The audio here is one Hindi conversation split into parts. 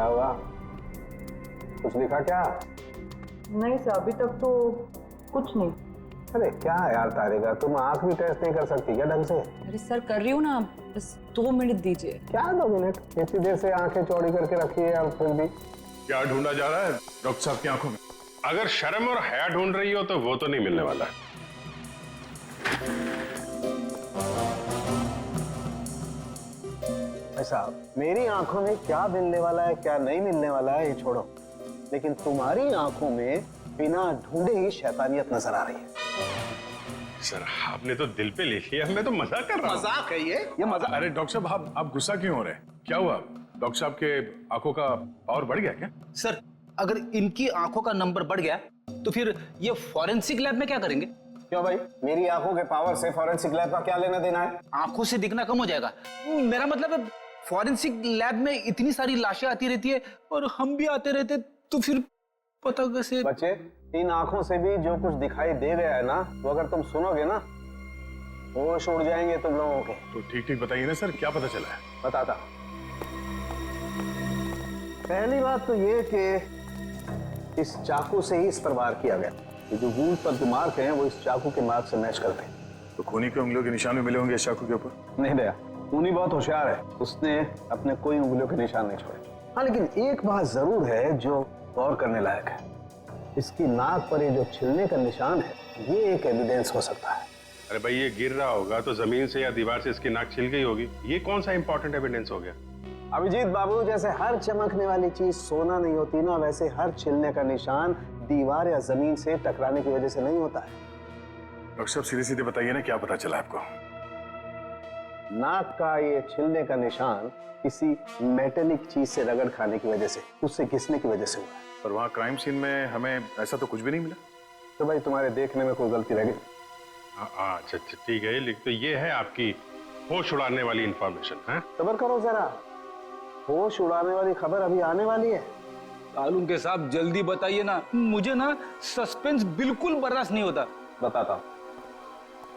क्या हुआ? कुछ लिखा क्या? नहीं सर, अभी तक तो कुछ नहीं। अरे क्या यार तारिका, तुम आंख भी टेस्ट नहीं कर सकती क्या ढंग से? अरे सर कर रही हूँ ना, बस 2 मिनट दीजिए। क्या 2 मिनट? इतनी देर से आंखें चौड़ी करके रखी है, अब फिर भी क्या ढूंढा जा रहा है डॉक्टर साहब की आंखों में? अगर शर्म और हया ढूंढ रही हो तो वो तो नहीं मिलने वाला है। भाई साहब, मेरी आंखों में क्या मिलने वाला है क्या नहीं मिलने वाला है ये छोड़ो, लेकिन तुम्हारी आंखों में बिना ढूंढे ही शैतानियत नजर आ रही है। सर आपने तो दिल पे ले लिया, मैं तो मजाक कर रहा हूँ। मजाक है ये मजाक। अरे डॉक्टर साहब आप गुस्सा क्यों हो रहे हैं? क्या हुआ? डॉक्टर साहब के आंखों का पावर बढ़ गया क्या? सर अगर इनकी आंखों का नंबर बढ़ गया तो फिर ये फॉरेंसिक लैब में क्या करेंगे? क्यों भाई, मेरी आंखों के पावर से फॉरेंसिक लैब का क्या लेना देना है? आंखों से दिखना कम हो जाएगा। मेरा मतलब है फॉरेंसिक लैब में इतनी सारी लाशें आती रहती है और हम भी आते रहते, तो फिर पता कैसे? बच्चे, इन आंखों से भी जो कुछ दिखाई दे गया है ना, वो अगर तुम सुनोगे ना, होश उड़ जाएंगे तुम लोगों के। तो ठीक ठीक बताइए ना सर, क्या पता चला है? बताता। पहली बात तो ये कि इस चाकू से ही इस पर वार किया गया। ये जो वूंड पर जो मार्क हैं वो इस चाकू के मार्क से मैच करते हैं। तो खूनी के उंगलियों के निशान भी मिले होंगे इस चाकू के ऊपर? नहीं दया, खूनी बहुत होशियार है, उसने अपने कोई उंगलियों के निशान नहीं छोड़े। हाँ, लेकिन एक बात जरूर है जो गौर करने लायक है। इसकी नाक पर ये जो छिलने का निशान है, ये एक एविडेंस हो सकता है। अरे भाई ये गिर रहा होगा तो जमीन से या दीवार से इसकी नाक छिल गई होगी, ये कौन सा इंपॉर्टेंट एविडेंस हो गया? अभिजीत बाबू, जैसे हर चमकने वाली चीज सोना नहीं होती ना, वैसे हर छिलने का निशान दीवार या जमीन से टकराने की वजह से नहीं होता है। डॉक्टर साहब सीधे सीधे बताइए ना, क्या पता चला आपको? नाक का ये छिलने का निशान किसी मेटेलिक चीज से रगड़ खाने की वजह से, उससे घिसने की वजह से हुआ है। पर वहाँ क्राइम सीन में हमें ऐसा तो कुछ भी नहीं मिला। तो भाई तुम्हारे देखने में कोई गलती रह गई? हाँ अच्छा ठीक है, लिख तो ये है आपकी होश उड़ाने वाली इंफॉर्मेशन है। सब्र करो जरा, होश उड़ाने वाली खबर अभी आने वाली है। तालुम के साहब जल्दी बताइए ना, मुझे ना सस्पेंस बिल्कुल बर्दाश्त नहीं होता। बताता हूं।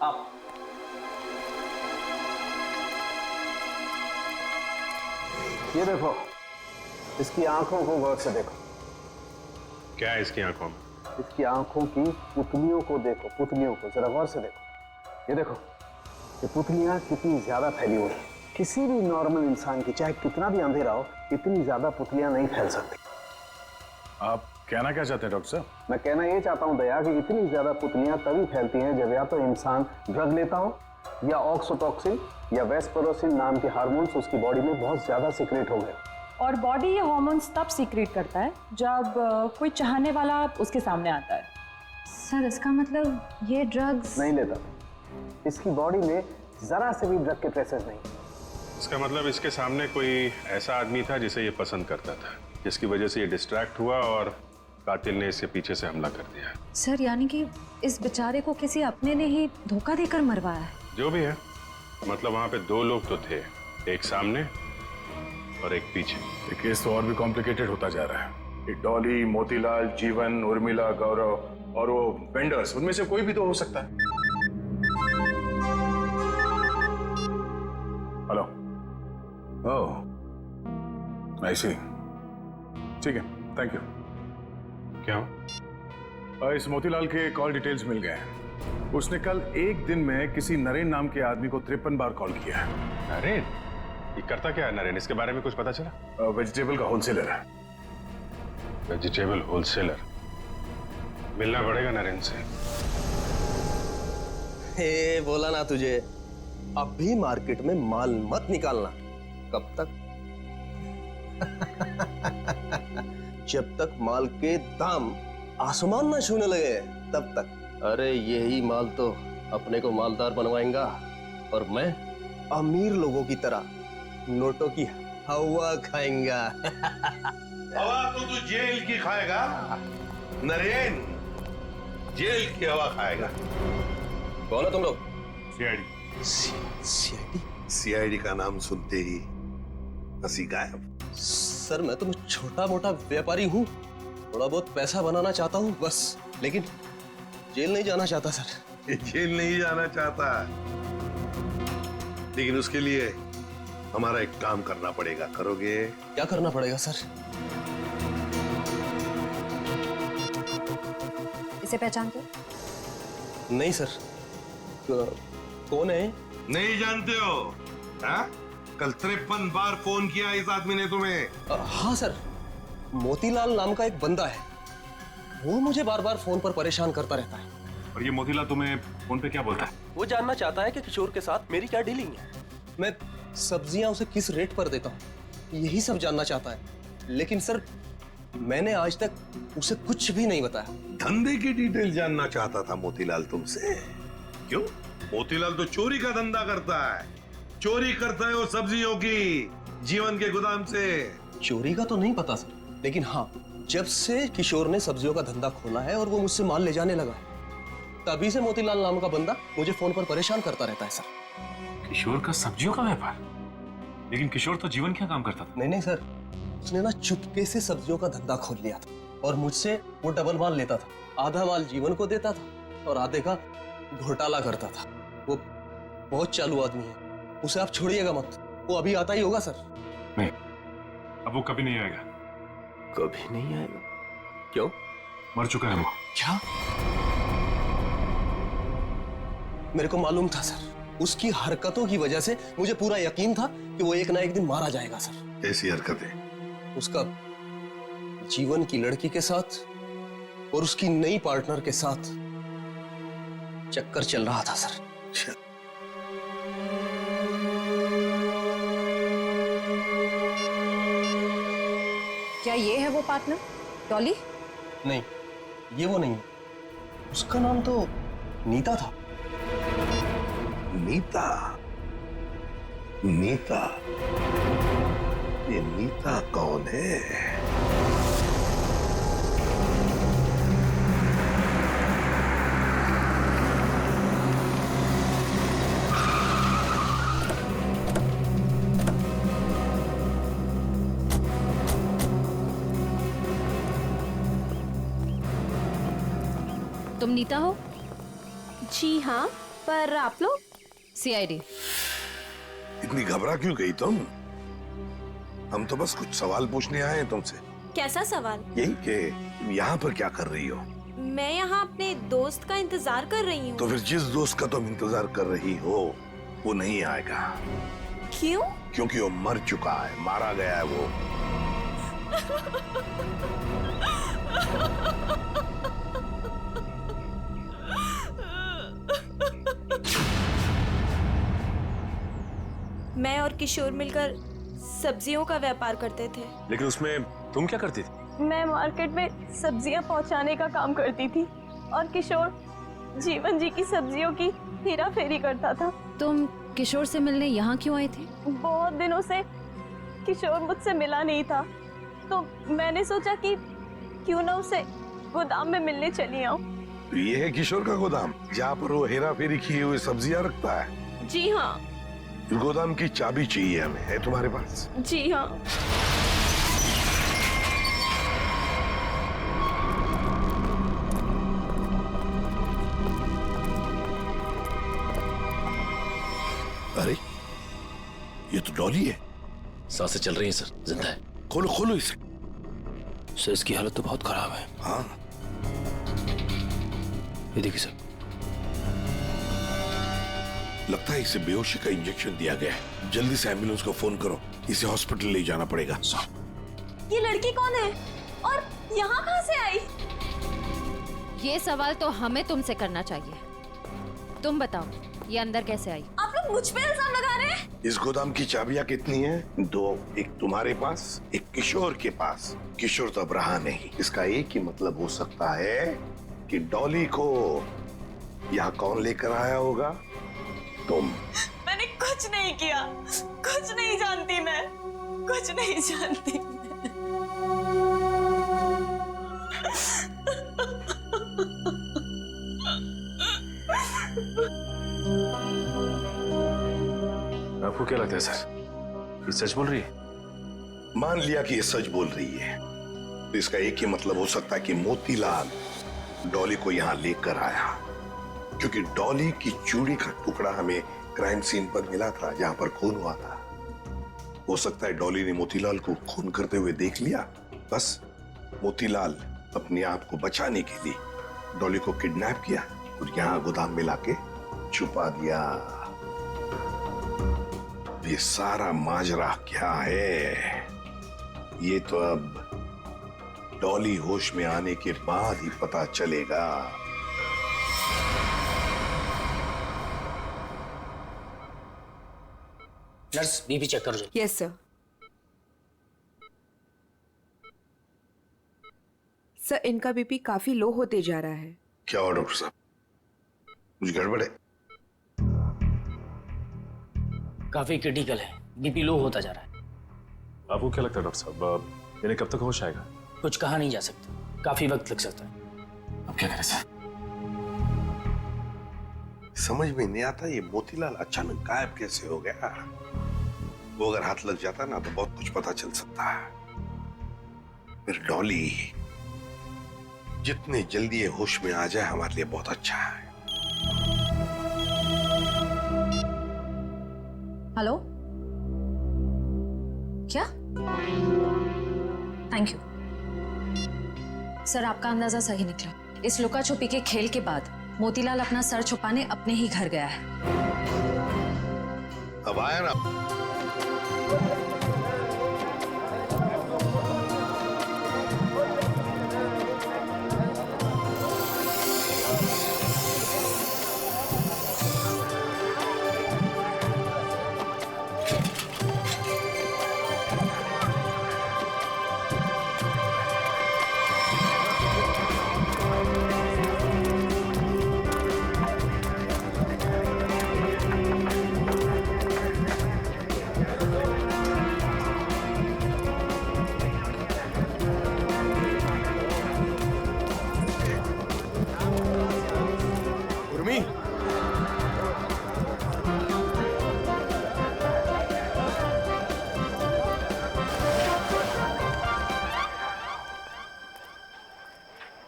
आप ये देखो, इसकी आंखों को गौर से देखो। क्या है इसकी आंखों में? इसकी आंखों की पुतलियों को देखो, पुतलियों को जरा गौर से देखो। ये देखो, ये पुतलियां कितनी ज्यादा फैली हुई हैं। किसी भी नॉर्मल इंसान की, चाहे कितना भी अंधेरा हो, इतनी ज्यादा पुतलियां नहीं फैल सकती। आप कहना क्या चाहते हैं डॉक्टर साहब? मैं कहना ये चाहता हूं दया कि इतनी ज्यादा पुतलियां तभी फैलती हैं जब या तो इंसान ड्रग लेता हो, या ऑक्सीटोसिन या वेस्परोसिन नाम के हार्मोन्स उसकी बॉडी में बहुत ज्यादा सीक्रेट हो गए। और बॉडी ये हार्मोन्स तब सीक्रेट करता है जब कोई चाहने वाला उसके सामने आता है। सर इसका मतलब ये ड्रग्स नहीं लेता, इसकी बॉडी में जरा से भी ड्रग के ट्रेसेस नहीं। इसका मतलब इसके सामने कोई ऐसा आदमी था जिसे ये पसंद करता था, जिसकी वजह से ये डिस्ट्रैक्ट हुआ और कातिल ने इसके पीछे से हमला कर दिया। सर यानी कि इस बेचारे को किसी अपने ने ही धोखा देकर मरवाया है। जो भी है, मतलब वहां पे 2 लोग तो थे, एक सामने और एक पीछे। ये केस तो और भी कॉम्प्लिकेटेड होता जा रहा है। ये डॉली, मोतीलाल, जीवन, उर्मिला, गौरव और वो वेंडर्स, उनमें से कोई भी तो हो सकता है। हेलो, ओह आई सी, ठीक है, थैंक यू। क्या? इस मोतीलाल के कॉल डिटेल्स मिल गए हैं। उसने कल एक दिन में किसी नरेन नाम के आदमी को 53 बार कॉल किया है। नरेन? ये करता क्या है नरेन? इसके बारे में कुछ पता चला? वेजिटेबल का होलसेलर है। Vegetable wholesaler? मिलना पड़ेगा नरेन से। हे बोला ना तुझे, अब भी मार्केट में माल मत निकालना। कब तक? जब तक माल के दाम आसमान ना छूने लगे तब तक। अरे यही माल तो अपने को मालदार बनवाएगा और मैं अमीर लोगों की तरह नोटों की हवा खाएंगा। हवा तो तू जेल की खाएगा नरेन, जेल की हवा खाएगा। कौन है तुम लोग? सीआईडी। सीआईडी? सीआईडी का नाम सुनते ही हंसी गायब। सर मैं तो छोटा मोटा व्यापारी हूँ, थोड़ा बहुत पैसा बनाना चाहता हूँ बस, लेकिन जेल नहीं जाना चाहता सर। जेल नहीं जाना चाहता, लेकिन उसके लिए हमारा एक काम करना पड़ेगा, करोगे? क्या करना पड़ेगा सर? इसे पहचानते हो? नहीं सर। कौन है? नहीं जानते हो? हाँ? कल 53 बार फोन किया इस आदमी ने तुम्हें। हाँ सर, मोतीलाल नाम का एक बंदा है, वो मुझे बार बार फोन पर परेशान करता रहता है। और ये मोतीलाल तुम्हें फोन पे क्या बोलता है? वो जानना चाहता है कि किशोर के साथ मेरी क्या डीलिंग है, मैं सब्जियां उसे किस रेट पर देता हूँ, यही सब जानना चाहता है। लेकिन सर मैंने आज तक उसे कुछ भी नहीं बताया। धंधे की डिटेल जानना चाहता था मोतीलाल तुमसे? क्यों? मोतीलाल तो चोरी का धंधा करता है, चोरी करता है वो सब्जियों की जीवन के गोदाम से। चोरी का तो नहीं पता सर, लेकिन हाँ, जब से किशोर ने सब्जियों का धंधा खोला है और वो मुझसे माल ले जाने लगा है, तभी से मोतीलाल नाम का बंदा मुझे फोन पर परेशान करता रहता है सर। किशोर का सब्जियों का व्यापार? लेकिन किशोर तो जीवन क्या काम करता था? नहीं सर, उसने ना चुपके से सब्जियों का धंधा खोल लिया था और मुझसे वो डबल माल लेता था। आधा माल जीवन को देता था और आधे का घोटाला करता था। वो बहुत चालू आदमी है, उसे आप छोड़िएगा मत, वो अभी आता ही होगा सर। नहीं, अब वो कभी नहीं आएगा। कभी नहीं आएगा? क्यों? मर चुका है वो। क्या? मेरे को मालूम था सर, उसकी हरकतों की वजह से मुझे पूरा यकीन था कि वो एक ना एक दिन मारा जाएगा सर। ऐसी हरकतें? उसका जीवन की लड़की के साथ और उसकी नई पार्टनर के साथ चक्कर चल रहा था सर। क्या ये है वो पार्टनर, डॉली? नहीं, ये वो नहीं है। उसका नाम तो नीता था। नीता? नीता? ये नीता कौन है? तुम नीता हो? जी हाँ, पर आप लोग? सीआईडी। इतनी घबरा क्यों गई तुम? हम तो बस कुछ सवाल पूछने आए हैं तुमसे। कैसा सवाल? यही कि तुम यहाँ पर क्या कर रही हो? मैं यहाँ अपने दोस्त का इंतजार कर रही हूँ। तो फिर जिस दोस्त का तुम इंतजार कर रही हो वो नहीं आएगा। क्यों? क्योंकि वो मर चुका है, मारा गया है वो। मैं और किशोर मिलकर सब्जियों का व्यापार करते थे। लेकिन उसमें तुम क्या करती थी? मैं मार्केट में सब्जियां पहुंचाने का काम करती थी और किशोर जीवन जी की सब्जियों की हेरा फेरी करता था। तुम किशोर से मिलने यहाँ क्यों आए थे? बहुत दिनों से किशोर मुझसे मिला नहीं था, तो मैंने सोचा कि क्यों ना उसे गोदाम में मिलने चली आऊं। तो ये है किशोर का गोदाम जहाँ पर वो हेरा फेरी किए हुए सब्जियां रखता है? जी हाँ। इस गोदाम की चाबी चाहिए हमें, है तुम्हारे पास? जी हाँ। अरे ये तो डॉली है। सांसें चल रही हैं सर, जिंदा है। खोलो खोलो इसे। सर इसकी हालत तो बहुत खराब है। हाँ ये देखिए सर, लगता है इसे बेहोशी का इंजेक्शन दिया गया है। जल्दी से एम्बुलेंस को फोन करो, इसे हॉस्पिटल ले जाना पड़ेगा। ये लड़की कौन है और यहाँ कहाँ से आई? ये सवाल तो हमें तुमसे करना चाहिए। तुम बताओ, ये अंदर कैसे आई? आप लोग मुझ पे इल्जाम लगा रहे हैं? इस गोदाम की चाबियां कितनी हैं? 2, एक तुम्हारे पास, एक किशोर के पास। किशोर तो अब रहा नहीं। इसका एक ही मतलब हो सकता है कि डॉली को यहाँ कौन लेकर आया होगा? तुम। मैंने कुछ नहीं किया, कुछ नहीं जानती मैं, कुछ नहीं जानती मैं। आपको क्या लगता है सर, ये सच बोल रही है? मान लिया कि ये सच बोल रही है, तो इसका एक ही मतलब हो सकता है कि मोतीलाल डॉली को यहाँ लेकर आया, क्योंकि डॉली की चूड़ी का टुकड़ा हमें क्राइम सीन पर मिला था जहां पर खून हुआ था। हो सकता है डॉली ने मोतीलाल को खून करते हुए देख लिया। बस मोतीलाल अपने आप को बचाने के लिए डॉली को किडनैप किया और यहां गोदाम में लाके छुपा दिया। ये सारा माजरा क्या है, ये तो अब डॉली होश में आने के बाद ही पता चलेगा। नर्स बीपी चेक करो। Yes sir. सर इनका बीपी काफी लो होते जा रहा है। क्या हुआ डॉक्टर साहब, कुछ गड़बड़ है? काफी क्रिटिकल है, बीपी लो होता जा रहा है। आपको क्या लगता है डॉक्टर साहब, इन्हें कब तक होश आएगा? कुछ कहा नहीं जा सकता, काफी वक्त लग सकता है। अब क्या करें सर? समझ में नहीं आता ये मोतीलाल अचानक गायब कैसे हो गया। वो अगर हाथ लग जाता ना तो बहुत कुछ पता चल सकता है। फिर डॉली जितने जल्दी ये होश में आ जाए हमारे लिए बहुत अच्छा है। हेलो, क्या? थैंक यू सर, आपका अंदाजा सही निकला। इस लुका छुपी के खेल के बाद मोतीलाल अपना सर छुपाने अपने ही घर गया है। अब आया ना।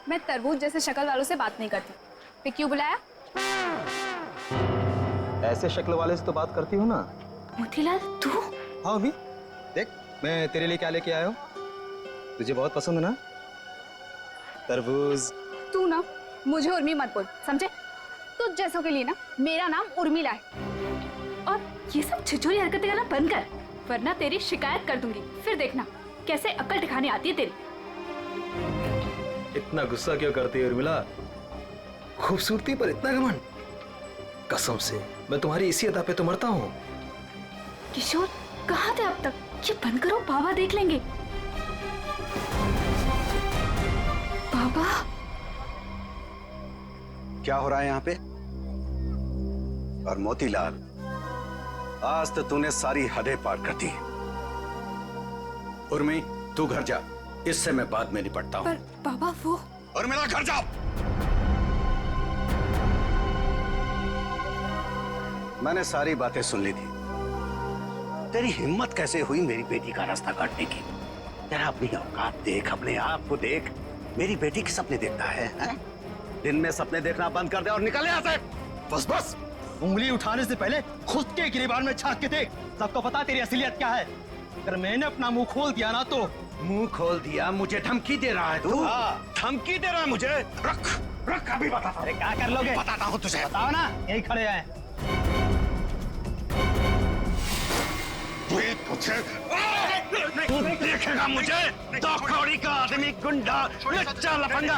मैं तरबूज जैसे शक्ल वालों से बात नहीं करती। फिर क्यों बुलाया? ऐसे शक्ल वाले से तो बात करती हूँ ना। मोतीलाल तू? हाँ अभी देख मैं तेरे लिए क्या लेके आया हूँ। तुझे बहुत पसंद है ना तरबूज। तू ना मुझे उर्मी मत बोल, समझे? तुझ जैसों के लिए ना मेरा नाम उर्मिला है। और ये सब छिछोरी हरकतें करना बंद कर, वरना तेरी शिकायत कर दूंगी। फिर देखना कैसे अक्ल ठिकाने आती है तेरी। इतना गुस्सा क्यों करती है उर्मिला? खूबसूरती पर इतना घमंड? कसम से मैं तुम्हारी इसी अदा पे तो मरता हूँ। किशोर कहाँ थे अब तक? ये बंद करो, बाबा देख लेंगे। बाबा क्या हो रहा है यहाँ पे? और मोतीलाल आज तो तूने सारी हदें पार कर दी। उर्मी तू घर जा, इससे मैं बाद में निपटता हूँ। पर बाबा वो। और मेरा घर जाओ। मैंने सारी बातें सुन ली थी। तेरी हिम्मत कैसे हुई मेरी बेटी का रास्ता काटने की? तेरा अपनी औकात देख, अपने आप को देख। मेरी बेटी के सपने देखता है, हैं? दिन में सपने देखना बंद कर दे और निकल यहाँ से। बस बस उंगली उठाने से पहले खुद के गिरेबान में झांक के देख। सबको पता तेरी असलियत क्या है। अगर मैंने अपना मुंह खोल दिया ना तो। मुंह खोल दिया? मुझे धमकी दे रहा है तू? धमकी दे रहा है मुझे? रख रख अभी बताता हूँ। क्या कर लोगे? बताता हूँ तुझे। बताओ ना, यही खड़े हैं। तू देखेगा मुझे। दो कौड़ी का आदमी, गुंडा, लच्चा, लफंगा।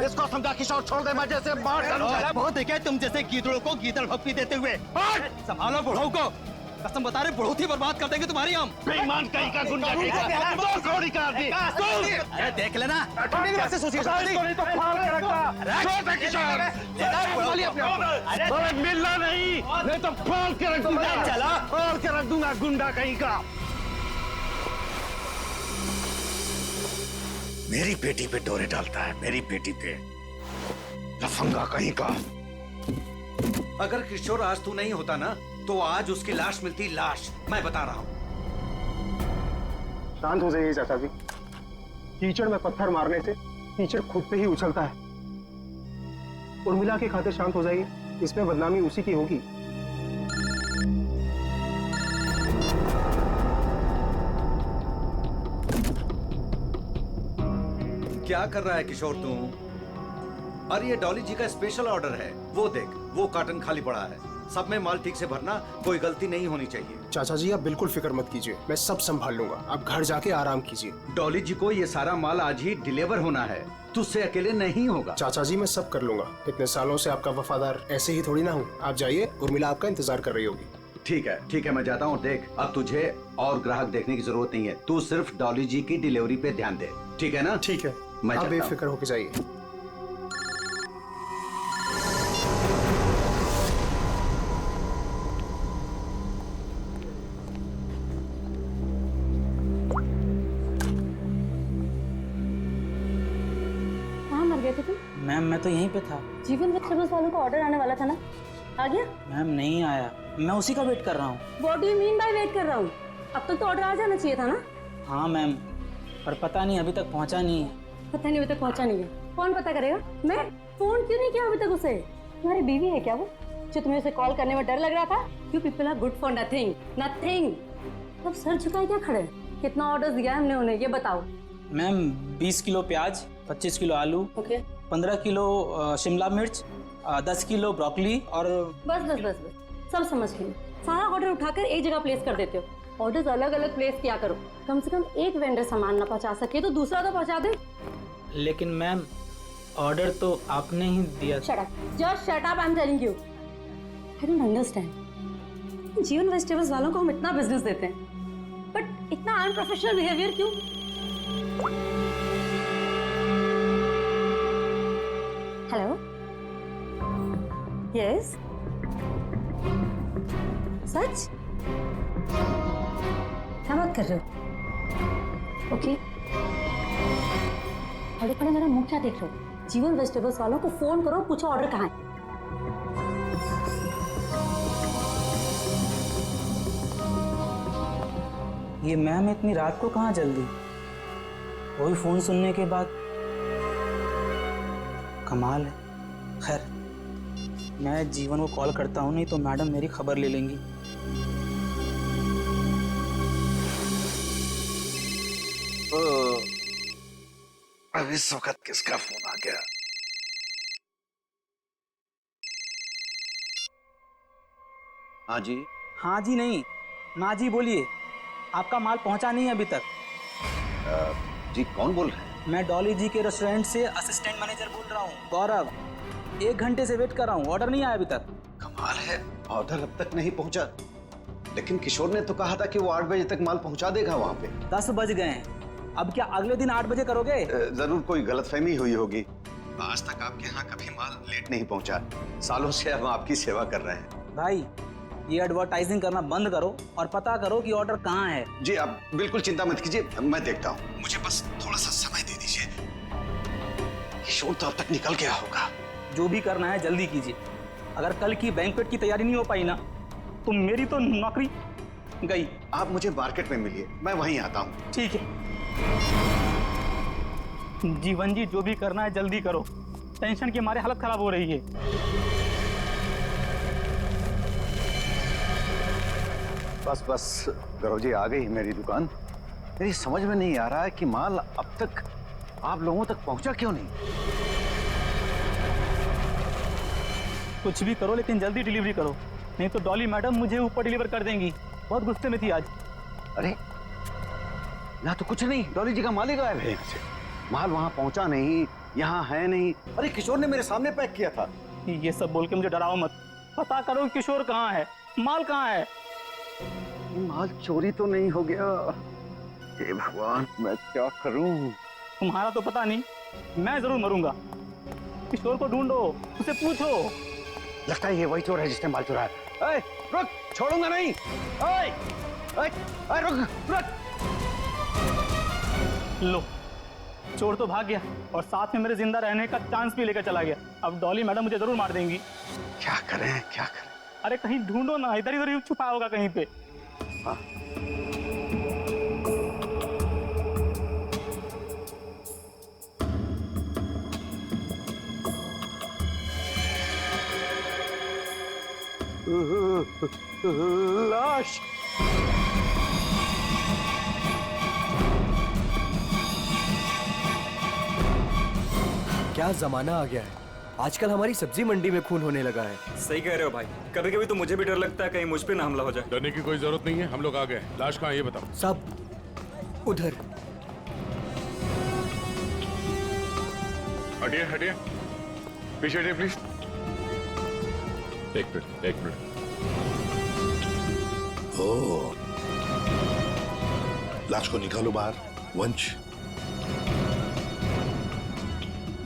इसको समझा किशोर, छोड़ दे, मैं जैसे मार डालूंगा। बहुत देखे तुम जैसे गीदड़ों को गीदड़ भक्ति देते हुए। संभालो बुढ़ऊ को, कसम बता रहे बहुत ही बर्बाद कर देंगे तुम्हारी हम। बेईमान कहीं का गुंडा कहीं का, दो कौड़ी का आदमी। देख लेना कैसे मिलना नहीं तो फाड़ के रख दूंगा। चला फाड़ के रख दूंगा गुंडा कहीं का। मेरी बेटी पे डोरे डालता है, मेरी बेटी पे, लफंगा कहीं का। अगर किशोर आज तू नहीं होता ना तो आज उसकी लाश मिलती। लाश, मैं बता रहा हूं। शांत हो जाइए चाचा जी। कीचड़ में पत्थर मारने से कीचड़ खुद पे ही उछलता है। उर्मिला के खातिर शांत हो जाइए, इसमें बदनामी उसी की होगी। क्या कर रहा है किशोर तू? अरे ये डॉली जी का स्पेशल ऑर्डर है, वो देख, वो कार्टन खाली पड़ा है। सब में माल ठीक से भरना, कोई गलती नहीं होनी चाहिए। चाचा जी आप बिल्कुल फिक्र मत कीजिए, मैं सब संभाल लूंगा। आप घर जाके आराम कीजिए। डॉली जी को ये सारा माल आज ही डिलीवर होना है, तुझसे अकेले नहीं होगा। चाचा जी मैं सब कर लूंगा, इतने सालों से आपका वफादार ऐसे ही थोड़ी ना हूँ। आप जाइए, उर्मिला आपका इंतजार कर रही होगी। ठीक है मैं जाता हूँ। देख, अब तुझे और ग्राहक देखने की जरूरत नहीं है, तू सिर्फ डॉली जी की डिलीवरी पे ध्यान दे, ठीक है ना? ठीक है, मैं आप चलता हूँ। बेफिक्र होके जाइए। कहाँ मर गए थे तुम? मैम मैं तो यहीं पे था। जीवन वेजिटेबल्स वालों का ऑर्डर आने वाला था ना, आ गया? मैम नहीं आया, मैं उसी का वेट कर रहा हूँ। What do you mean by weight कर रहा हूँ? अब तक तो ऑर्डर आ जाना चाहिए था ना? हाँ मैम, पर पता नहीं अभी तक पहुँचा नहीं है। पता नहीं अभी तक पहुंचा नहीं है। कौन पता करेगा? मैं फोन क्यों नहीं किया अभी तक उसे? तुम्हारी बीवी है क्या वो, जो तुम्हें उसे कॉल करने में डर लग रहा था? You people are good for nothing nothing. अब सर झुकाए क्या खड़े? कितना ऑर्डर दिया है हमने उन्हें, ये बताओ। मैम 20 किलो प्याज, 25 किलो आलू, ओके 15 किलो शिमला मिर्च, 10 किलो ब्रोकली और बस बस बस बस सब समझ गई। सारा ऑर्डर उठाकर एक जगह प्लेस कर देते हो। ऑर्डर्स अलग अलग प्लेस किया करो। कम से कम एक वेंडर सामान ना पहुंचा सके तो दूसरा तो पहुंचा दे। लेकिन मैम ऑर्डर तो आपने ही दिया। Shut up, just shut up, I am telling you. I don't understand. जीवन वेजिटेबल्स वालों को हम इतना बिजनेस देते हैं, बट इतना अनप्रोफेशनल बिहेवियर क्यों? हेलो, यस, सच? क्या बात कर रहे हो? ओके, बड़े बड़े मेरा मुंह क्या देख रहे हो? जीवन वेजिटेबल्स वालों को फोन करो, पूछो ऑर्डर कहाँ है। ये मैम इतनी रात को कहाँ जल्दी? वही फोन सुनने के बाद कमाल है। खैर मैं जीवन को कॉल करता हूँ, नहीं तो मैडम मेरी खबर ले लेंगी। अब इस वक्त किसका फोन आ गया? हाँ जी। हाँ जी नहीं, ना जी बोलिए। आपका माल पहुंचा नहीं है अभी तक। जी कौन बोल रहे हैं? मैं डॉली जी के रेस्टोरेंट से असिस्टेंट मैनेजर बोल रहा हूँ, गौरव। 1 घंटे से वेट कर रहा हूँ, ऑर्डर नहीं आया अभी तक। कमाल है, ऑर्डर अब तक नहीं पहुंचा। लेकिन किशोर ने तो कहा था कि वो 8 बजे तक माल पहुंचा देगा वहाँ पे। 10 बज गए हैं, अब क्या अगले दिन 8 बजे करोगे? जरूर कोई गलतफहमी हुई होगी। आज तक आपके यहाँ कभी माल लेट नहीं पहुंचा। सालों से हम आपकी सेवा कर रहे हैं। भाई ये एडवर्टाइजिंग करना बंद करो और पता करो कि ऑर्डर कहाँ है। जी आप बिल्कुल चिंता मत कीजिए, मैं देखता हूँ। मुझे बस थोड़ा सा समय दे दीजिए। किशोर तो अब तक निकल गया होगा। जो भी करना है जल्दी कीजिए। अगर कल की बैंक्वेट की तैयारी नहीं हो पाई ना, तो मेरी तो नौकरी गई। आप मुझे मार्केट में मिलिए, मैं वहीं आता हूँ। ठीक है जीवन जी, जो भी करना है जल्दी करो, टेंशन के मारे हालत खराब हो रही है। बस बस गौरव जी, आ गई मेरी दुकान। मेरी समझ में नहीं आ रहा है कि माल अब तक आप लोगों तक पहुंचा क्यों नहीं। कुछ भी करो लेकिन जल्दी डिलीवरी करो, नहीं तो डॉली मैडम मुझे ऊपर डिलीवर कर देंगी। बहुत गुस्से में थी आज। अरे यहाँ तो कुछ नहीं, डॉली जी का माल ही गायब है यहाँ से। माल वहाँ पहुंचा नहीं, यहाँ है नहीं। अरे किशोर ने मेरे सामने पैक किया था। ये सब बोल के मुझे डराओ मत। पता करो किशोर कहाँ है, माल कहाँ है। माल चोरी तो नहीं हो गया? हे भगवान, मैं क्या करूं? तुम्हारा तो पता नहीं, मैं जरूर मरूंगा। किशोर को ढूंढो, उसे पूछो। लगता है ये वही चोर है जिसने माल चुराया। रुक, छोड़ूंगा नहीं। रुक रुक। लो, चोर तो भाग गया और साथ में मेरे जिंदा रहने का चांस भी लेकर चला गया। अब डॉली मैडम मुझे जरूर मार देंगी। क्या करें क्या करें? अरे कहीं ढूंढो ना, इधर इधर ही छुपा होगा कहीं पे। हाँ। लाश। क्या जमाना आ गया है, आजकल हमारी सब्जी मंडी में खून होने लगा है। सही कह रहे हो भाई, कभी कभी तो मुझे भी डर लगता है कहीं मुझ पे ना हमला हो जाए। डरने की कोई जरूरत नहीं है, हम लोग आ गए। लाश कहाँ है ये बताओ। सब उधर। हटिए हटिए, पीछे हटिए प्लीज। एक मिनट। ओ, लाश को निकालो बाहर। वंश,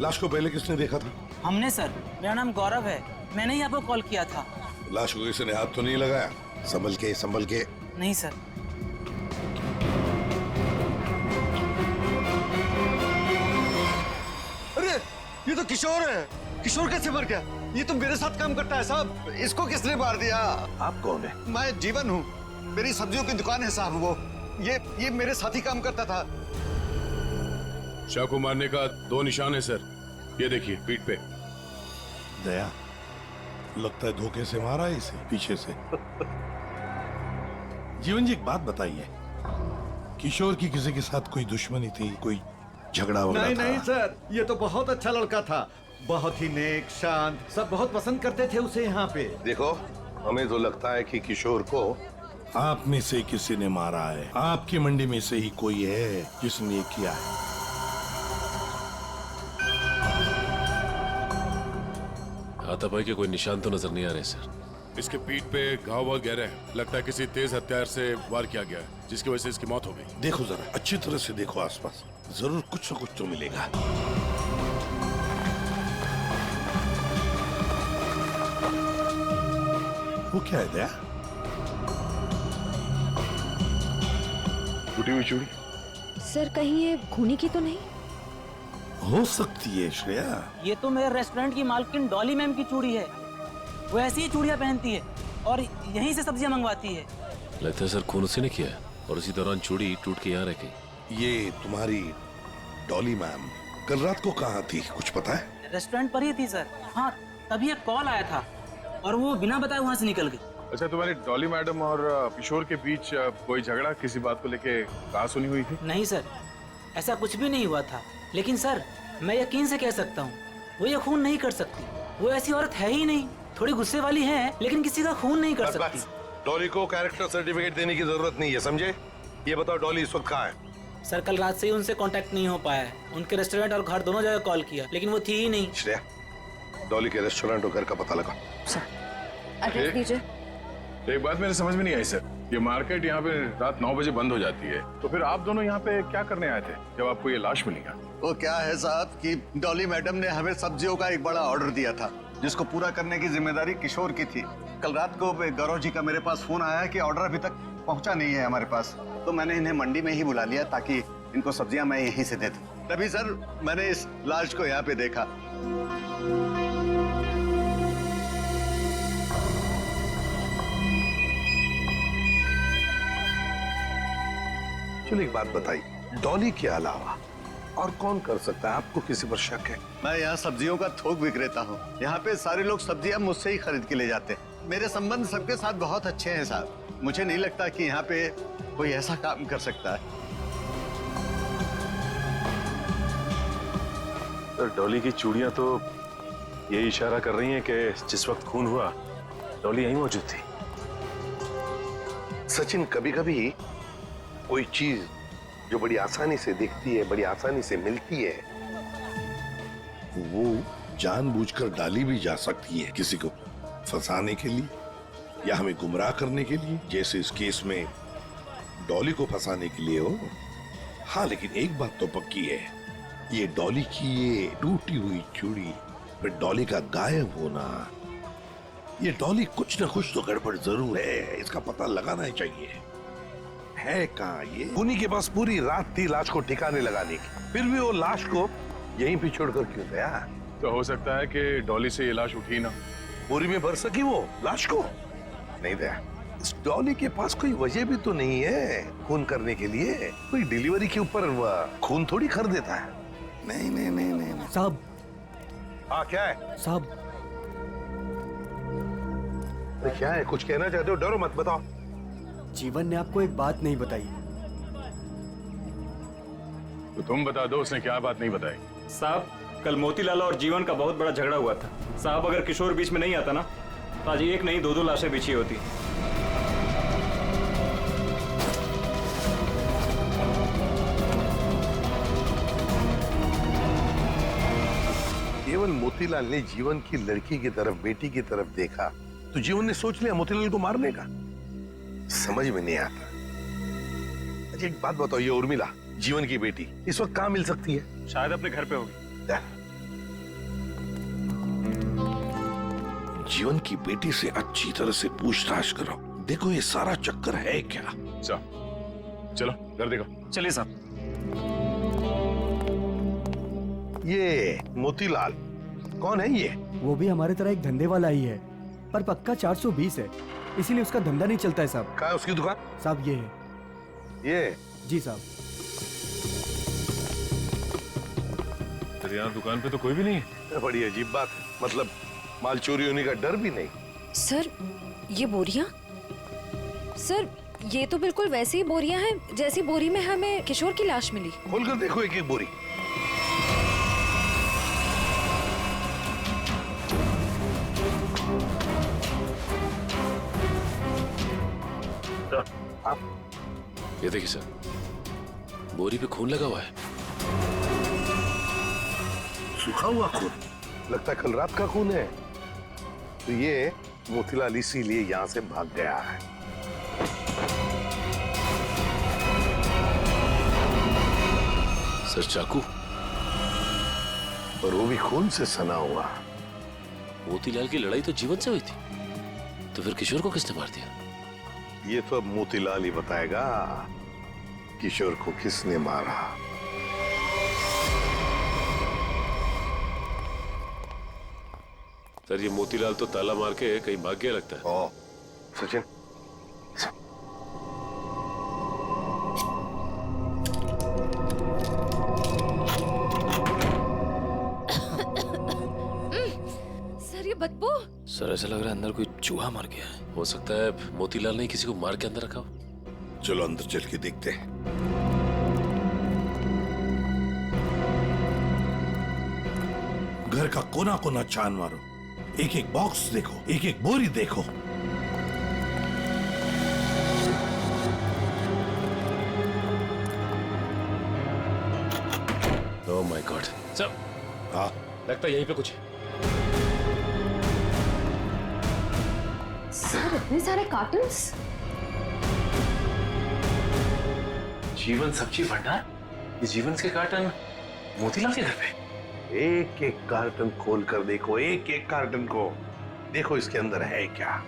लाश को पहले किसने देखा था? हमने सर, मेरा नाम गौरव है, मैंने ही आपको कॉल किया था। लाश को किसी ने हाथ तो नहीं लगाया? संभल के। नहीं सर। अरे ये तो किशोर है। किशोर कैसे मर गया? ये तो मेरे साथ काम करता है साहब, इसको किसने मार दिया? आप कौन है? मैं जीवन हूँ, मेरी सब्जियों की दुकान है साहब। वो ये मेरे साथ ही काम करता था। शाह को मारने का 2 निशान है सर, ये देखिए पीठ पे। दया, लगता है धोखे से मारा है इसे पीछे से। जीवन जी एक बात बताइए, किशोर की किसी के साथ कोई दुश्मनी थी, कोई झगड़ा वगैरह था? नहीं सर, ये तो बहुत अच्छा लड़का था, बहुत ही नेक, शांत, सब बहुत पसंद करते थे उसे यहाँ पे। देखो, हमें तो लगता है कि किशोर को आप में से किसी ने मारा है। आपकी मंडी में से ही कोई है जिसने ये किया है। हाथापाई के कोई निशान तो नजर नहीं आ रहे सर। इसके पीठ पे घाव बहुत गहरे हैं, लगता है किसी तेज हथियार से वार किया गया है, जिसकी वजह से इसकी मौत हो गई। देखो जरा अच्छी तरह से देखो आसपास, जरूर कुछ न कुछ तो मिलेगा। वो क्या है दया? टूटी हुई चूड़ी। सर कहीं ये खूनी की तो नहीं? हो सकती है श्रेया। ये तो मेरे रेस्टोरेंट की मालकिन डॉली मैम की चूड़ी है, वो ऐसी ही चूड़ियाँ पहनती है और यहीं से सब्जियाँ मंगवाती है। लगता है सर खून उसी ने किया है और उसी दौरान चूड़ी टूट के यहाँ रह गई। ये तुम्हारी डॉली मैम कल रात को कहाँ थी, कुछ पता है? रेस्टोरेंट पर ही थी सर। हाँ, तभी एक कॉल आया था और वो बिना बताए वहाँ से निकल गई। अच्छा, तुम्हारी डॉली मैडम और किशोर के बीच कोई झगड़ा किसी बात को लेके कहाँ सुनी हुई थी? नहीं सर, ऐसा कुछ भी नहीं हुआ था, लेकिन सर मैं यकीन से कह सकता हूँ वो ये खून नहीं कर सकती। वो ऐसी औरत है ही नहीं, थोड़ी गुस्से वाली है लेकिन किसी का खून नहीं कर सकती। डॉली को कैरेक्टर सर्टिफिकेट देने की जरूरत नहीं है, समझे? ये बताओ डॉली इस वक्त कहाँ है? सर कल रात से ही उनसे कांटेक्ट नहीं हो पाया है, उनके रेस्टोरेंट और घर दोनों जगह कॉल किया लेकिन वो थी ही नहीं। श्रेया, डॉली के रेस्टोरेंट और घर का पता लगा। एड्रेस दीजिए। एक बात मेरे समझ में नहीं आई सर, ये मार्केट यहाँ पे रात 9 बजे बंद हो जाती है, तो फिर आप दोनों यहाँ पे क्या करने आए थे जब आपको ये लाश मिली? वो क्या है साहब कि डॉली मैडम ने हमें सब्जियों का एक बड़ा ऑर्डर दिया था, जिसको पूरा करने की जिम्मेदारी किशोर की थी। कल रात को गौरव जी का मेरे पास फोन आया कि ऑर्डर अभी तक पहुंचा नहीं है हमारे पास, तो मैंने इन्हें मंडी में ही बुला लिया ताकि इनको सब्जियां मैं यहीं से दे दूं। तभी सर मैंने इस लाश को यहाँ पे देखा। चलो एक बात बताइए, डॉली के अलावा और कौन कर सकता है? आपको किसी पर शक है? मैं यहाँ सब्जियों का थोक विक्रेता हूँ, यहाँ पे सारे लोग सब्जियां मुझसे ही खरीद के ले जाते हैं। मेरे संबंध सबके साथ बहुत अच्छे हैं साहब, मुझे नहीं लगता कि यहाँ पे कोई ऐसा काम कर सकता है। तो डॉली की चूड़ियां तो यही इशारा कर रही हैं कि जिस वक्त खून हुआ डॉली यहीं मौजूद थी। सचिन, कभी कभी कोई चीज जो बड़ी आसानी से दिखती है, बड़ी आसानी से मिलती है, वो जानबूझकर डाली भी जा सकती है किसी को फंसाने के लिए या हमें गुमराह करने के लिए, जैसे इस केस में डॉली को फंसाने के लिए हो। हाँ, लेकिन एक बात तो पक्की है, ये डॉली की ये टूटी हुई चूड़ी, फिर डॉली का गायब होना, ये डॉली कुछ ना कुछ तो गड़बड़ जरूर है, इसका पता लगाना ही चाहिए। है कहाँ ये? उन्हीं के पास पूरी रात थी लाश को ठिकाने लगाने की, फिर भी वो लाश को यहीं पे छोड़कर क्यों गया? तो हो सकता है कि डॉली से ये लाश उठी ना, बोरी में भर सकी वो लाश को। नहीं दया, इस डॉली के पास कोई वजह भी तो नहीं है खून करने के लिए। कोई डिलीवरी के ऊपर खून थोड़ी कर देता है। नहीं नहीं नहीं नहीं साहब। हाँ क्या है साहब? क्या है? कुछ कहना चाहते हो? डरो मत, बताओ। जीवन ने आपको एक बात नहीं बताई। तो तुम बता दो उसने क्या बात नहीं बताई। साहब कल मोतीलाल और जीवन का बहुत बड़ा झगड़ा हुआ था। साहब अगर किशोर बीच में नहीं आता ना तो आज एक नहीं दो लाशें बिछी होती। केवल मोतीलाल ने जीवन की लड़की की तरफ, बेटी की तरफ देखा तो जीवन ने सोच लिया मोतीलाल को मारने का। समझ में नहीं आता। अच्छा एक बात बताओ, ये उर्मिला जीवन की बेटी इस वक्त कहाँ मिल सकती है? शायद अपने घर पे होगी। जीवन की बेटी से अच्छी तरह से पूछताछ करो, देखो ये सारा चक्कर है क्या। चलो घर देखो। चलिए साहब। ये मोतीलाल कौन है ये? वो भी हमारे तरह एक धंधे वाला ही है, पर पक्का 420 है, इसीलिए उसका धंधा नहीं चलता है साहब। कहाँ है उसकी दुकान? साहब ये है। ये? जी साहब। तेरे यहाँ दुकान पे तो कोई भी नहीं है। बड़ी अजीब बात है, मतलब माल चोरी होने का डर भी नहीं। सर ये बोरियां? सर ये तो बिल्कुल वैसी ही बोरियां हैं जैसी बोरी में हमें किशोर की लाश मिली। खोलकर देखो एक एक बोरी। ये देखिए सर, बोरी पे खून लगा हुआ है। सूखा हुआ खून? लगता है कल रात का खून है। तो ये मोतीलाल इसीलिए यहाँ से भाग गया है। सर चाकू, और वो भी खून से सना हुआ। मोतीलाल की लड़ाई तो जीवन से हुई थी, तो फिर किशोर को किसने मार दिया? ये तो अब मोतीलाल ही बताएगा किशोर को किसने मारा। सर ये मोतीलाल तो ताला मार के कहीं भाग गया लगता है। ओ, सचिन सर ये बदबू। सर ऐसा लग रहा है अंदर कोई चूहा मर गया है। हो सकता है मोतीलाल ने किसी को मार के अंदर रखा हो। चलो अंदर चल के देखते हैं। घर का कोना कोना छान मारो, एक एक बॉक्स देखो, एक एक बोरी देखो। Oh my God. सर हाँ लगता है यहीं पे कुछ है। सर इतने सारे कार्टन्स। जीवन सब्जी भंडार? ये जीवन के कार्टन मोतीलाल के घर पे? एक एक कार्टन खोल कर देखो, एक एक कार्टन को देखो, इसके अंदर है क्या।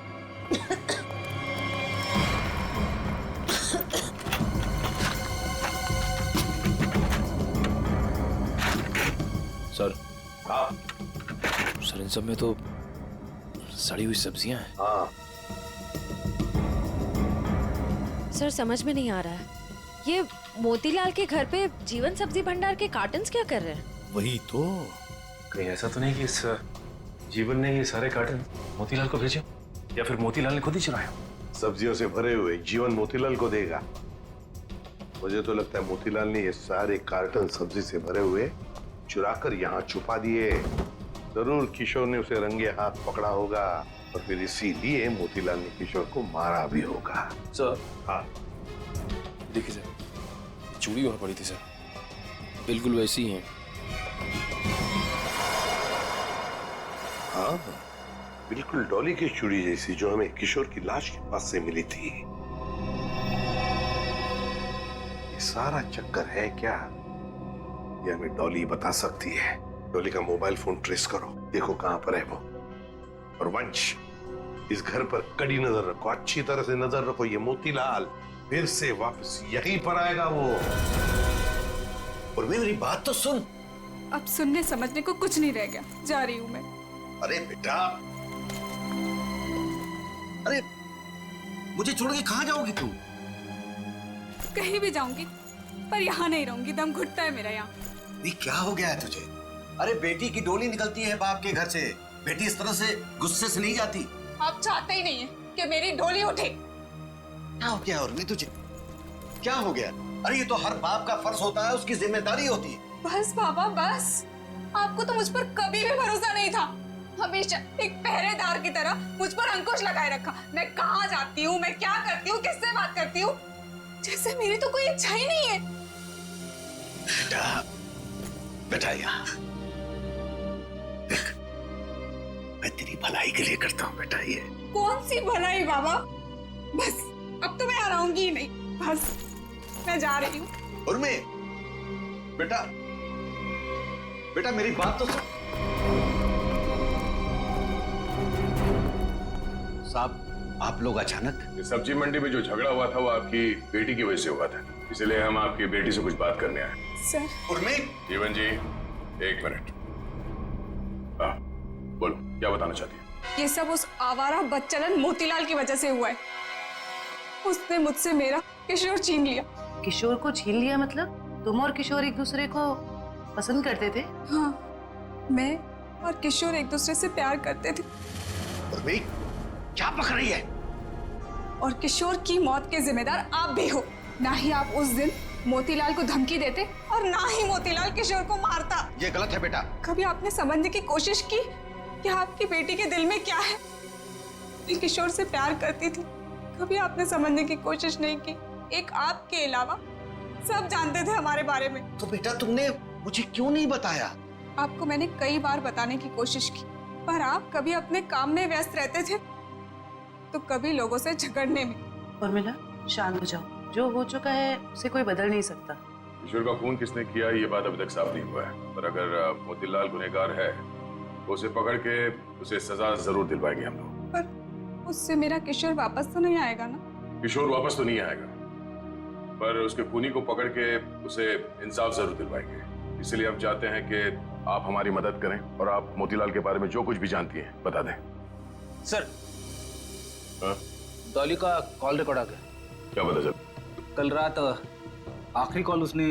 सर। हाँ सर इन सब में तो सड़ी हुई सब्जियां हैं। हाँ सर समझ में नहीं आ रहा है, ये मोतीलाल के घर पे जीवन सब्जी भंडार के कार्टन्स क्या कर रहे हैं? वही तो। कहीं ऐसा तो नहीं कि इस जीवन ने ये सारे कार्टन मोतीलाल को भेजे, या फिर मोतीलाल ने खुद ही चुराया? सब्जियों से भरे हुए जीवन मोतीलाल को देगा? मुझे तो लगता है मोतीलाल ने ये सारे कार्टन सब्जी से भरे हुए चुराकर यहाँ छुपा दिए। जरूर किशोर ने उसे रंगे हाथ पकड़ा होगा और फिर इसीलिए मोतीलाल ने किशोर को मारा भी होगा। सर। हाँ देखिए सर, चूड़ी वहां पड़ी थी सर, बिल्कुल वैसी ही है। हाँ बिल्कुल डॉली की चूड़ी जैसी जो हमें किशोर की लाश के पास से मिली थी। ये सारा चक्कर है क्या, ये हमें डॉली बता सकती है। डॉली का मोबाइल फोन ट्रेस करो, देखो कहां पर है वो। और वंश इस घर पर कड़ी नजर रखो, अच्छी तरह से नजर रखो। ये मोतीलाल फिर से वापस यहीं पर आएगा वो। और मेरी बात तो सुन। अब सुनने समझने को कुछ नहीं रह गया, जा रही हूँ मैं। अरे बेटा, अरे मुझे छोड़ के कहाँ जाओगी तू? कहीं भी जाऊंगी पर यहाँ नहीं रहूंगी, दम घुटता है मेरा यहाँ। ये क्या हो गया है तुझे? अरे बेटी की डोली निकलती है बाप के घर से, बेटी इस तरह से गुस्से से नहीं जाती। आप चाहते ही नहीं है कि मेरी डोली उठे। क्या हो गया उर्मी तुझे? क्या हो गया? अरे ये तो हर बाप का फर्ज होता है, उसकी जिम्मेदारी होती है। बस बाबा बस, आपको तो मुझ पर कभी भी भरोसा नहीं था। हमेशा एक पहरेदार की तरह मुझ पर अंकुश लगाए रखा। मैं कहाँ जाती हूँ, मैं क्या करती हूँ, किससे बात करती हूँ, जैसे मेरी तो कोई इच्छा ही नहीं है। बेटा, बेटा यहाँ देख, मैं तेरी भलाई के लिए करता हूँ बेटा। ये कौन सी भलाई बाबा, बस अब तो मैं हराऊंगी ही नहीं, बस मैं जा रही हूँ। उर्मी, बेटा बेटा मेरी बात तो सुन। साहब, आप लोग अचानक सब्जी मंडी में जो झगड़ा हुआ था वो आपकी बेटी की वजह से हुआ था, इसलिए हम आपकी बेटी से कुछ बात करने आए। सर। उर्मी। जीवन जी, एक मिनट। बोलो, क्या बताना चाहती है? ये सब उस आवारा बदचलन मोतीलाल की वजह से हुआ है। उसने मुझसे मेरा किशोर छीन लिया। किशोर को छीन लिया मतलब तुम और किशोर एक दूसरे को पसंद करते थे? हाँ, मैं और किशोर एक दूसरे से प्यार करते थे। उर्मी, क्या पक रही है? और किशोर की मौत के जिम्मेदार आप भी हो। ना ही आप उस दिन मोतीलाल को धमकी देते और ना ही मोतीलाल किशोर को मारता। ये गलत है बेटा। कभी आपने समझने की कोशिश की कि आपकी बेटी के दिल में क्या है? मैं किशोर से प्यार करती थी, कभी आपने समझने की कोशिश नहीं की। एक आपके अलावा सब जानते थे हमारे बारे में। तो बेटा तुमने मुझे क्यों नहीं बताया? आपको मैंने कई बार बताने की कोशिश की, पर आप कभी अपने काम में व्यस्त रहते थे तो कभी लोगों से झगड़ने में। उर्मिला, शांत हो जाओ। जो हो चुका है उसे कोई बदल नहीं सकता। किशोर का खून किसने किया ये बात अभी तक साफ नहीं हुआ है, पर अगर मोतीलाल गुनहगार है तो उसे पकड़ के उसे सजा जरूर दिलवाएंगे हम लोग। पर उससे मेरा किशोर वापस तो नहीं आएगा ना? किशोर वापस तो नहीं आएगा, पर उसके खूनी को पकड़ के उसे इंसाफ जरूर दिलवाएंगे। इसलिए हम चाहते हैं कि आप हमारी मदद करें और आप मोतीलाल के बारे में जो कुछ भी जानती हैं बता दें। सर, डॉली का कॉल रिकॉर्ड आ गया। क्या पता चल? कल रात आखिरी कॉल उसने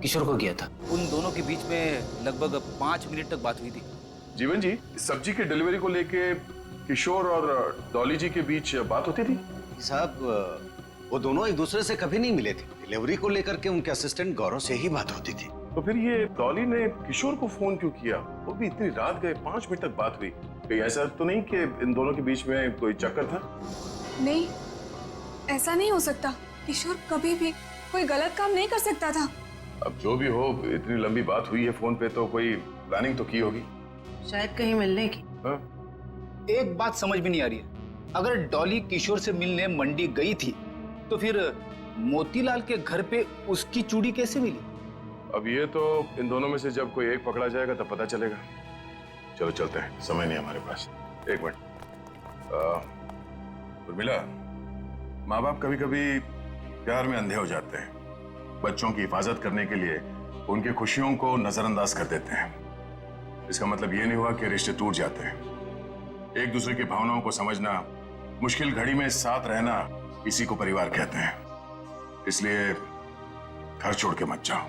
किशोर को किया था। उन दोनों के बीच में लगभग 5 मिनट तक बात हुई थी। जीवन जी, सब्जी की डिलीवरी को लेके किशोर और डॉली जी के बीच बात होती थी? साहब, वो दोनों एक दूसरे से कभी नहीं मिले थे। डिलीवरी को लेकर के उनके असिस्टेंट गौरव से ही बात होती थी। तो फिर ये डॉली ने किशोर को फोन क्यों किया? वो भी इतनी रात गए, 5 मिनट तक बात हुई। कहीं ऐसा तो नहीं कि इन दोनों के बीच में कोई चक्कर था? नहीं, ऐसा नहीं हो सकता। किशोर कभी भी कोई गलत काम नहीं कर सकता था। अब जो भी हो, इतनी लंबी बात हुई है फोन पे तो कोई प्लानिंग तो की होगी। शायद कहीं मिलने की। हाँ? एक बात समझ में नहीं आ रही है, अगर डॉली किशोर से मिलने मंडी गई थी तो फिर मोतीलाल के घर पे उसकी चूड़ी कैसे मिली? अब ये तो इन दोनों में से जब कोई एक पकड़ा जाएगा तब पता चलेगा। चलो चलते हैं, समय नहीं हमारे पास। एक मिनट। उर्मिला, माँ बाप कभी कभी प्यार में अंधे हो जाते हैं। बच्चों की हिफाजत करने के लिए उनकी खुशियों को नजरअंदाज कर देते हैं। इसका मतलब ये नहीं हुआ कि रिश्ते टूट जाते हैं। एक दूसरे की भावनाओं को समझना, मुश्किल घड़ी में साथ रहना, इसी को परिवार कहते हैं। इसलिए घर छोड़ के मत जाओ।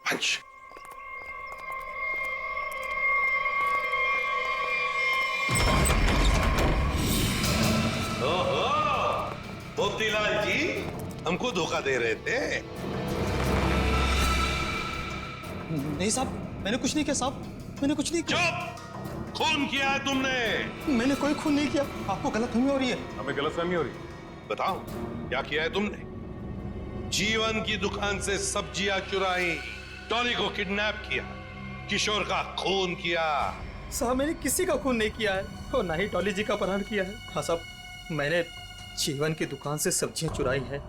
पंच, मोतीलाल जी हमको धोखा दे रहे थे। नहीं साहब, मैंने कुछ नहीं किया साहब, मैंने कुछ नहीं किया। चुप! खून किया है तुमने। मैंने कोई खून नहीं किया। आपको गलतफहमी हो रही है। हमें गलतफहमी हो रही है। बताओ क्या किया है तुमने? जीवन की दुकान से सब्जियां चुराई, डॉली को किडनैप किया, किशोर का खून किया। साहब, मैंने किसी का खून नहीं किया है और ना ही डॉली जी का अपहरण किया है। हाँ साहब, मैंने जीवन की दुकान से सब्जियां चुराई हैं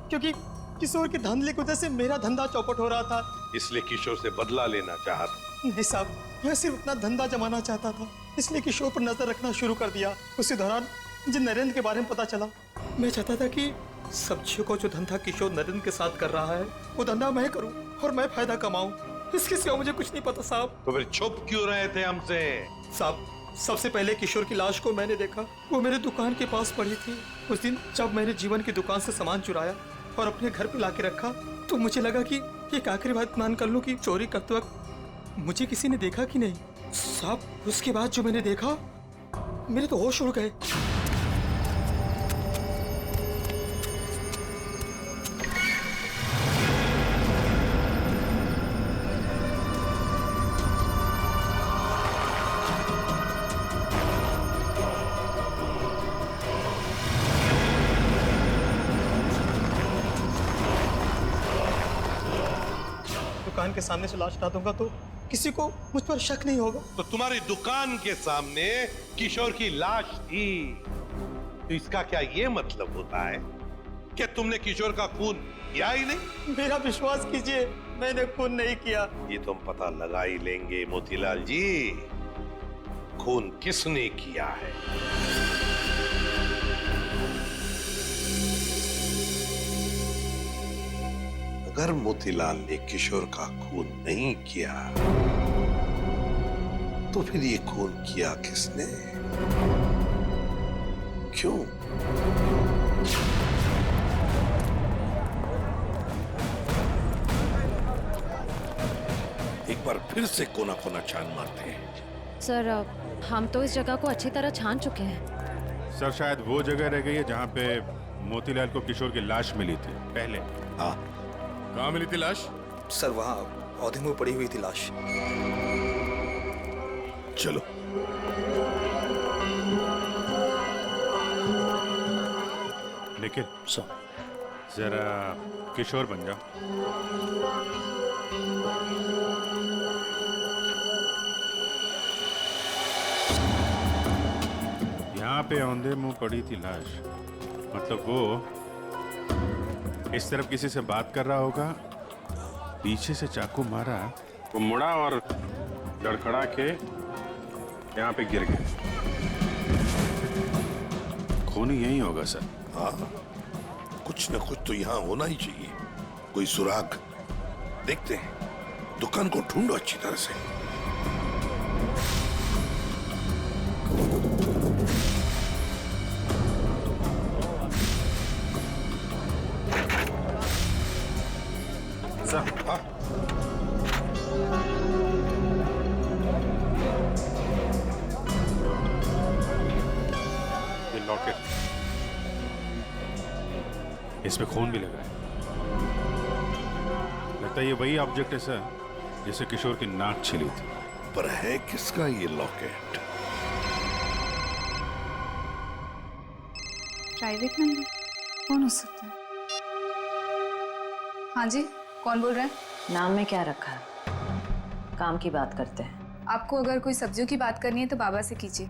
क्योंकि किशोर के धंधे की वजह से मेरा धंधा चौपट हो रहा था, इसलिए किशोर से बदला लेना चाहता। नहीं साहब, मैं सिर्फ अपना धंधा जमाना चाहता था, इसलिए किशोर पर नजर रखना शुरू कर दिया। उसी दौरान मुझे नरेंद्र के बारे में पता चला। मैं चाहता था कि सब्जियों को जो धंधा किशोर नरेंद्र के साथ कर रहा है वो धंधा मैं करूं और मैं फायदा कमाऊं। इसके सिवा मुझे कुछ नहीं पता साहब। तो फिर छुप क्यों रहे थे हमसे? साहब, सबसे पहले किशोर की लाश को मैंने देखा, वो मेरे दुकान के पास पड़ी थी। उस दिन जब मैंने जीवन की दुकान से सामान चुराया और अपने घर पे लाके रखा तो मुझे लगा कि एक आखिरी बात मान कर लूं कि चोरी करते वक्त मुझे किसी ने देखा कि नहीं। साहब, उसके बाद जो मैंने देखा मेरे तो होश उड़ गए। दुकान के सामने से लाश हटा दूंगा तो किसी को मुझ पर शक नहीं होगा। तो तुम्हारी दुकान के सामने किशोर की लाश थी, तो इसका क्या ये मतलब होता है कि तुमने किशोर का खून किया ही नहीं? मेरा विश्वास कीजिए, मैंने खून नहीं किया। ये तुम पता लगा ही लेंगे मोतीलाल जी, खून किसने किया है। अगर मोतीलाल ने किशोर का खून नहीं किया तो फिर ये खून किया किसने, क्यों? एक बार फिर से कोना कोना छान मारते हैं। सर हम तो इस जगह को अच्छी तरह छान चुके हैं। सर शायद वो जगह रह गई है जहाँ पे मोतीलाल को किशोर की लाश मिली थी पहले। हाँ, कहाँ मिली थी लाश? सर वहाँ पौधे में पड़ी हुई थी लाश। चलो। निखिल जरा किशोर बन जाओ। यहाँ पे औंधे मुंह पड़ी थी लाश, मतलब वो इस तरफ किसी से बात कर रहा होगा, पीछे से चाकू मारा, वो मुड़ा और लड़खड़ा के यहाँ पे गिर गया। खून यही होगा सर। हाँ, कुछ न कुछ तो यहाँ होना ही चाहिए, कोई सुराग। देखते हैं, दुकान को ढूंढो अच्छी तरह से। हाँ? ये लॉकेट, इस पे खून भी लगा है। लगता है ये वही ऑब्जेक्ट है सर जिसे किशोर की नाक छिली थी। पर है किसका ये लॉकेट? प्राइवेट नंबर कौन हो सकता है? हाँ जी, कौन बोल रहे हैं? नाम में क्या रखा है? काम की बात करते हैं। आपको अगर कोई सब्जियों की बात करनी है तो बाबा से कीजिए।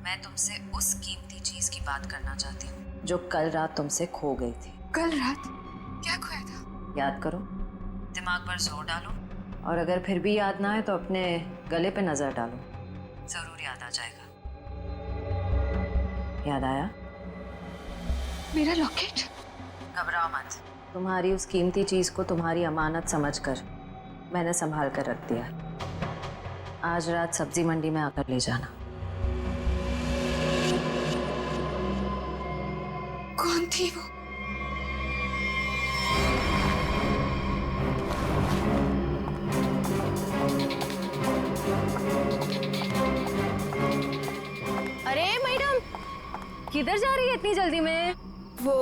मैं तुमसे उस कीमती चीज की बात करना चाहती हूँ जो कल रात तुमसे खो गई थी। कल रात क्या खोया था? याद करो, दिमाग पर जोर डालो, और अगर फिर भी याद ना आए तो अपने गले पे नजर डालो, जरूर याद आ जाएगा। याद आया? मेरा लॉकेट? घबराओ मत, तुम्हारी उस कीमती चीज को तुम्हारी अमानत समझकर मैंने संभाल कर रख दिया। आज रात सब्जी मंडी में आकर ले जाना। कौन थी वो? अरे मैडम, किधर जा रही है इतनी जल्दी में? वो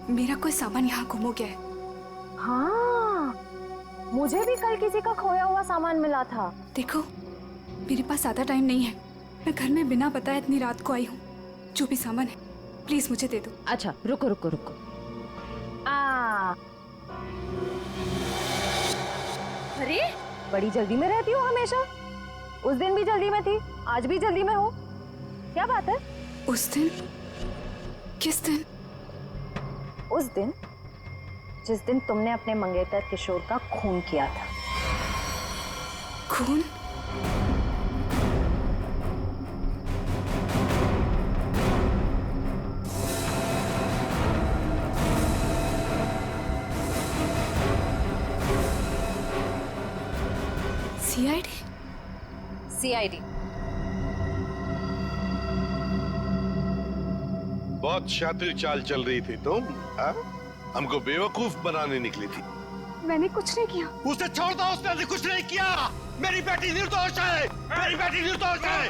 मेरा कोई सामान यहाँ गुम हो गया है। हाँ, मुझे भी कल किसी का खोया हुआ सामान मिला था। देखो, मेरे पास ज़्यादा टाइम नहीं है, मैं घर में बिना बताए इतनी रात को आई हूँ। जो भी सामान है प्लीज मुझे दे दो। अच्छा रुको रुको रुको। अरे बड़ी जल्दी में रहती हो हमेशा। उस दिन भी जल्दी में थी, आज भी जल्दी में हो, क्या बात है? उस दिन? किस दिन? उस दिन जिस दिन तुमने अपने मंगेतर किशोर का खून किया था। खून? सीआईडी? सीआईडी। बहुत शातिर चाल चल रही थी तुम, हाँ? हमको बेवकूफ बनाने निकली थी। मैंने कुछ नहीं किया। उसे छोड़ दो, उसने कुछ नहीं किया। मेरी बेटी निर्दोष है, मेरी बेटी निर्दोष है।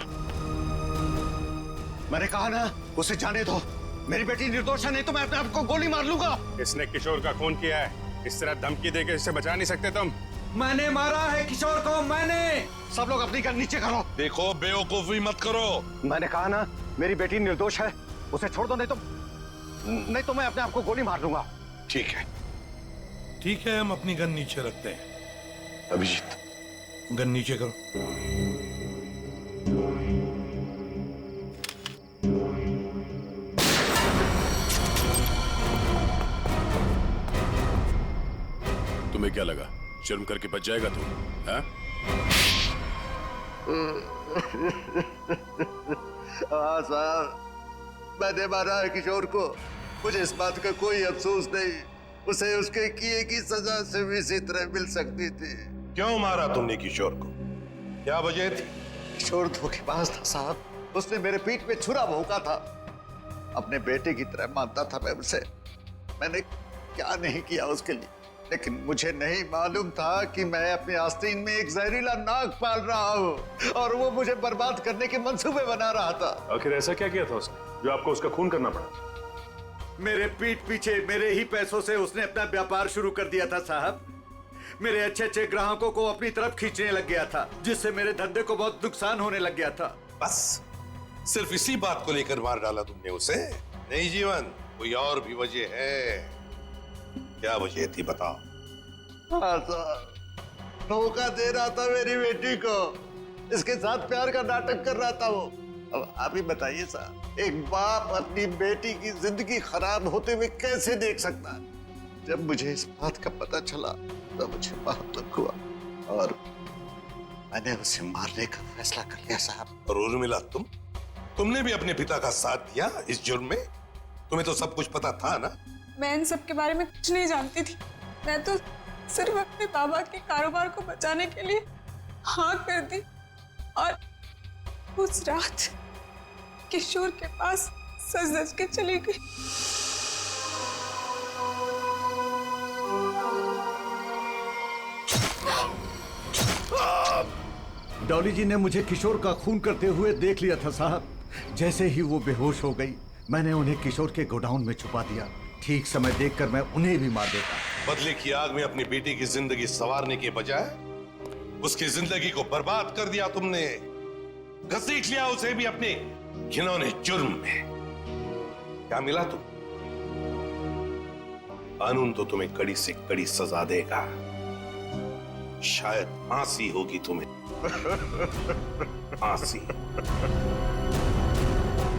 मैंने कहा ना, उसे जाने दो। मेरी बेटी निर्दोष है, नहीं तो मैं अपने आप को गोली मार लूंगा। इसने किशोर का खून किया है, इस तरह धमकी देकर इससे बचा नहीं सकते तुम। मैंने मारा है किशोर को, मैंने। सब लोग अपनी गन नीचे करो। देखो, बेवकूफी मत करो। मैंने कहा ना, मेरी बेटी निर्दोष है, उसे छोड़ दो, नहीं तो मैं अपने आप को गोली मार दूंगा। ठीक है, हम अपनी गन नीचे रखते हैं। अभिजीत, गन नीचे करो। तुम्हें क्या लगा शर्म करके बच जाएगा तू? हाँ? हाँ साहब, मैंने मारा है किशोर को। मुझे इस बात का कोई अफसोस नहीं। उसे उसके किए की सजा से भी इसी तरह मिल सकती थी। क्यों मारा तुमने किशोर को? क्या वजह थी? किशोर धोखेबाज था साहब। उसने मेरे पीठ पे छुरा भोंका था। अपने बेटे की तरह मानता था मैं उसे। मैंने क्या नहीं किया उसके लिए, लेकिन मुझे नहीं मालूम था कि मैं अपने आस्तीन में एक जहरीला नाग पाल रहा हूँ और वो मुझे बर्बाद करने के मंसूबे बना रहा था। आखिर ऐसा क्या किया था उसने जो आपको उसका खून करना पड़ा? मेरे पीठ पीछे मेरे ही पैसों से उसने अपना व्यापार शुरू कर दिया था साहब। मेरे अच्छे अच्छे ग्राहकों को अपनी तरफ खींचने लग गया था, जिससे मेरे धंधे को बहुत नुकसान होने लग गया था। बस सिर्फ इसी बात को लेकर मार डाला तुमने उसे? नहीं जीवन, कोई और भी वजह है? क्या वजह थी बताओ? हाँ साहब, धोखा दे रहा था मेरी बेटी को। इसके साथ प्यार का नाटक कर रहा था वो। अब आप ही बताइए साहब, एक बाप अपनी बेटी की जिंदगी खराब होते हुए कैसे देख सकता है? जब मुझे इस बात का पता चला तो मुझे बहुत दुख हुआ और मैंने उसे मारने का फैसला कर लिया साहब। और उर्मिला, तुमने भी अपने पिता का साथ दिया इस जुर्म में? तुम्हें तो सब कुछ पता था ना? मैं इन सब के बारे में कुछ नहीं जानती थी। मैं तो सिर्फ अपने बाबा के कारोबार को बचाने के लिए हाँ कर दी और उस रात किशोर के पास सज-धज के चली गई। डॉली जी ने मुझे किशोर का खून करते हुए देख लिया था साहब। जैसे ही वो बेहोश हो गई, मैंने उन्हें किशोर के गोडाउन में छुपा दिया। ठीक समय देखकर मैं उन्हें भी मार देता। बदले की आग में अपनी बेटी की जिंदगी संवारने के बजाय उसकी जिंदगी को बर्बाद कर दिया तुमने। घसीट लिया उसे भी अपने घिनौने जुर्म में। क्या मिला तुम? कानून तो तुम्हें कड़ी से कड़ी सजा देगा। शायद फांसी होगी तुम्हें। फांसी।